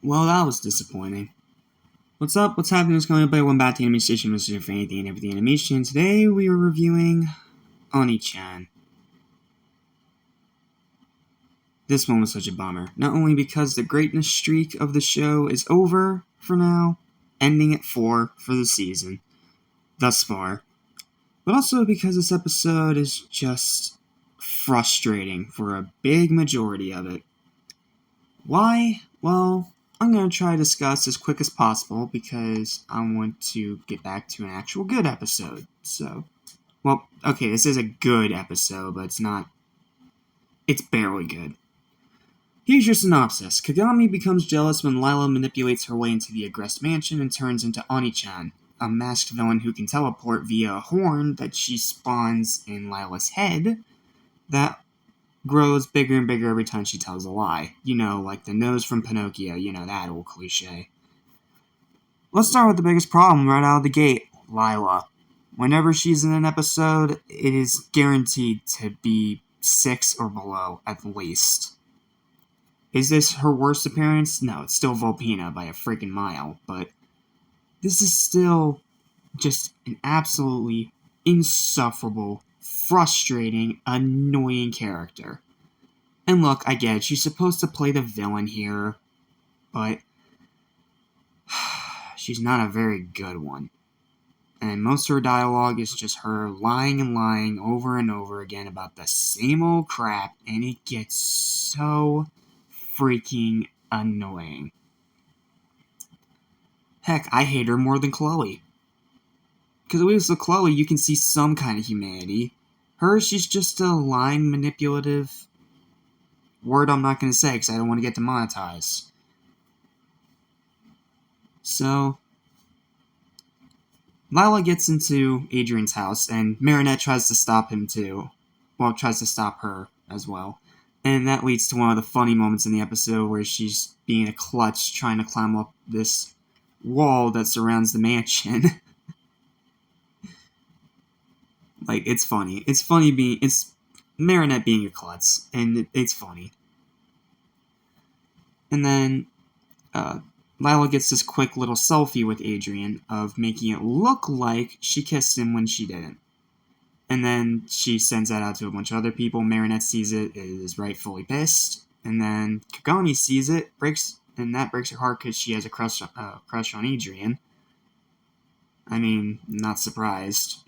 Well, that was disappointing. What's up? What's happening? What's going on? Welcome back to Anime Station, Mr. for anything and everything animation. Today we are reviewing Oni-Chan. This one was such a bummer. Not only because the greatness streak of the show is over for now, ending at 4 for the season, thus far, but also because this episode is just frustrating for a big majority of it. Why? Well, I'm going to try to discuss as quick as possible because I want to get back to an actual good episode. This is a good episode, but it's barely good. Here's your synopsis. Kagami becomes jealous when Lila manipulates her way into the aggressed mansion and turns into Oni-Chan, a masked villain who can teleport via a horn that she spawns in Lila's head that grows bigger and bigger every time she tells a lie. You know, like the nose from Pinocchio, that old cliche. Let's start with the biggest problem right out of the gate, Lila. Whenever she's in an episode, it is guaranteed to be 6 or below, at least. Is this her worst appearance? No, it's still Volpina by a freaking mile, but this is still just an absolutely insufferable, frustrating, annoying character. And look, I get it, she's supposed to play the villain here, but she's not a very good one. And most of her dialogue is just her lying and lying over and over again about the same old crap, and it gets so freaking annoying. Heck, I hate her more than Chloe. Because at least with Chloe, you can see some kind of humanity. Her, she's just a lying, manipulative word I'm not going to say because I don't want to get demonetized. So, Lila gets into Adrian's house, and Marinette tries to stop him too. Well, tries to stop her as well. And that leads to one of the funny moments in the episode where she's being a klutz trying to climb up this wall that surrounds the mansion. It's funny. It's Marinette being a klutz, and it's funny. And then, Lila gets this quick little selfie with Adrian of making it look like she kissed him when she didn't. And then she sends that out to a bunch of other people. Marinette sees it, is rightfully pissed. And then Kagami sees it, and that breaks her heart because she has a crush on Adrian. I mean, not surprised.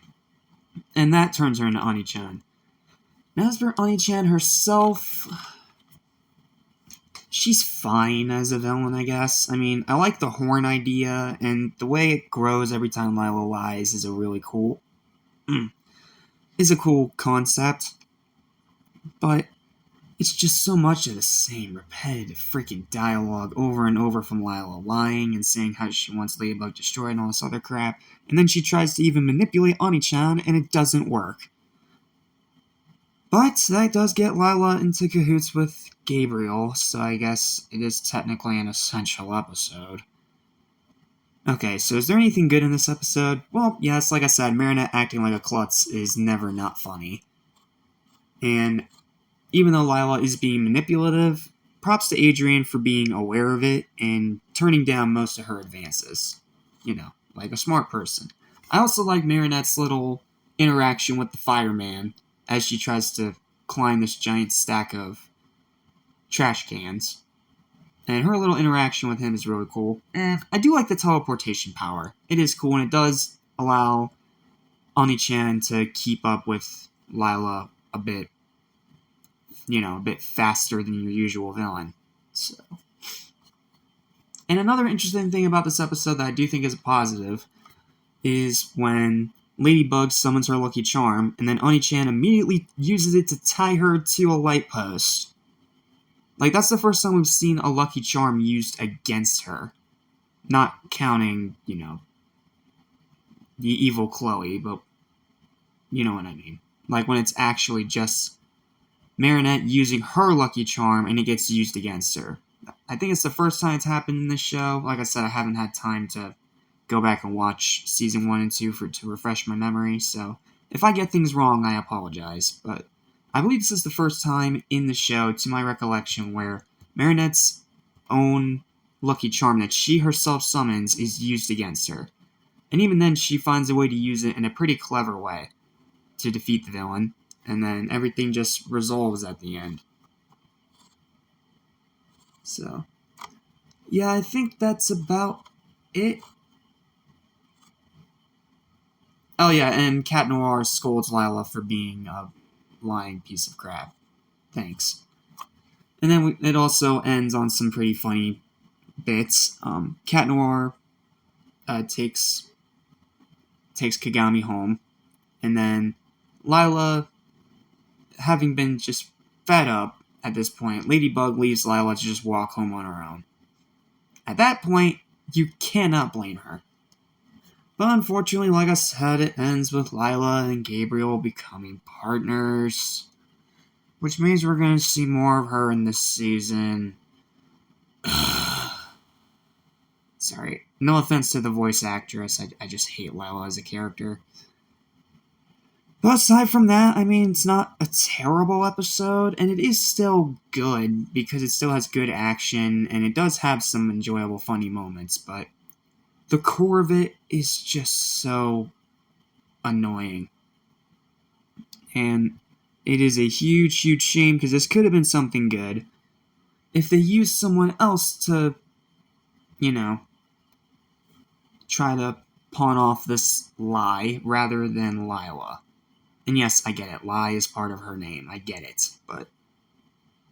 And that turns her into Oni-Chan. Now, as for Oni-Chan herself, she's fine as a villain, I guess. I mean, I like the horn idea, and the way it grows every time Lila lies is a cool concept. But it's just so much of the same repetitive freaking dialogue over and over from Lila lying and saying how she wants Ladybug destroyed and all this other crap. And then she tries to even manipulate Oni-Chan, and it doesn't work. But that does get Lila into cahoots with Gabriel, so I guess it is technically an essential episode. Okay, so is there anything good in this episode? Well, yes, like I said, Marinette acting like a klutz is never not funny. And even though Lila is being manipulative, props to Adrian for being aware of it and turning down most of her advances. Like a smart person. I also like Marinette's little interaction with the fireman as she tries to climb this giant stack of trash cans. And her little interaction with him is really cool. And I do like the teleportation power. It is cool, and it does allow Oni-Chan to keep up with Lila a bit faster than your usual villain. So. And another interesting thing about this episode that I do think is a positive is when Ladybug summons her Lucky Charm, and then Oni-Chan immediately uses it to tie her to a light post. That's the first time we've seen a Lucky Charm used against her. Not counting, the evil Chloe, but you know what I mean. When it's actually just Marinette using her Lucky Charm and it gets used against her. I think it's the first time it's happened in this show. Like I said, I haven't had time to go back and watch season 1 and 2 to refresh my memory, so if I get things wrong, I apologize, but I believe this is the first time in the show, to my recollection, where Marinette's own lucky charm that she herself summons is used against her. And even then, she finds a way to use it in a pretty clever way to defeat the villain, and then everything just resolves at the end. So, yeah, I think that's about it. Oh yeah, and Cat Noir scolds Lila for being a lying piece of crap. Thanks. And then it also ends on some pretty funny bits. Cat Noir takes Kagami home, and then Lila, having been just fed up at this point, Ladybug leaves Lila to just walk home on her own. At that point, you cannot blame her. But unfortunately, like I said, it ends with Lila and Gabriel becoming partners, which means we're going to see more of her in this season. Sorry, no offense to the voice actress, I just hate Lila as a character. But aside from that, I mean, it's not a terrible episode, and it is still good, because it still has good action, and it does have some enjoyable, funny moments, but the core of it is just so annoying. And it is a huge, huge shame, because this could have been something good if they used someone else to, try to pawn off this lie rather than Lila. And yes, I get it. Lie is part of her name. I get it. But,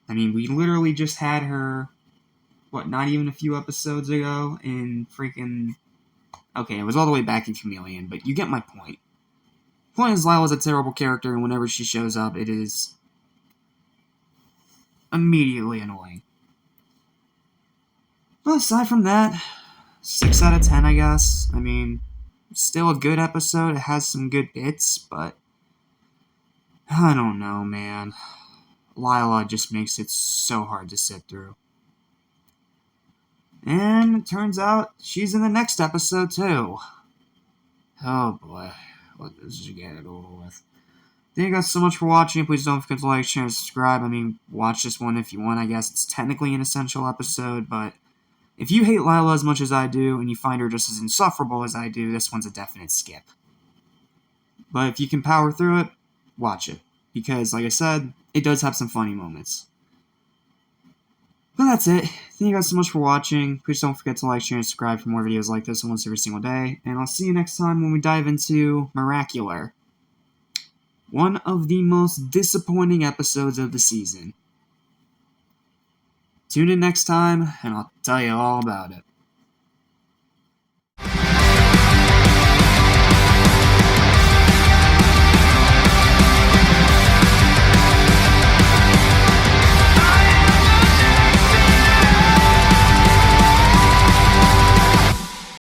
I mean, we literally just had her, not even a few episodes ago in freaking... Okay, it was all the way back in Chameleon, but you get my point. The point is, Lila's a terrible character, and whenever she shows up, it is immediately annoying. But aside from that, 6 out of 10, I guess. I mean, still a good episode. It has some good bits, but I don't know, man. Lila just makes it so hard to sit through. And it turns out she's in the next episode, too. Oh, boy. Let's just get it over with. Thank you guys so much for watching. Please don't forget to like, share, and subscribe. I mean, watch this one if you want, I guess. It's technically an essential episode, but if you hate Lila as much as I do, and you find her just as insufferable as I do, this one's a definite skip. But if you can power through it, watch it. Because, like I said, it does have some funny moments. But that's it. Thank you guys so much for watching. Please don't forget to like, share, and subscribe for more videos like this once every single day. And I'll see you next time when we dive into Miraculous. One of the most disappointing episodes of the season. Tune in next time, and I'll tell you all about it.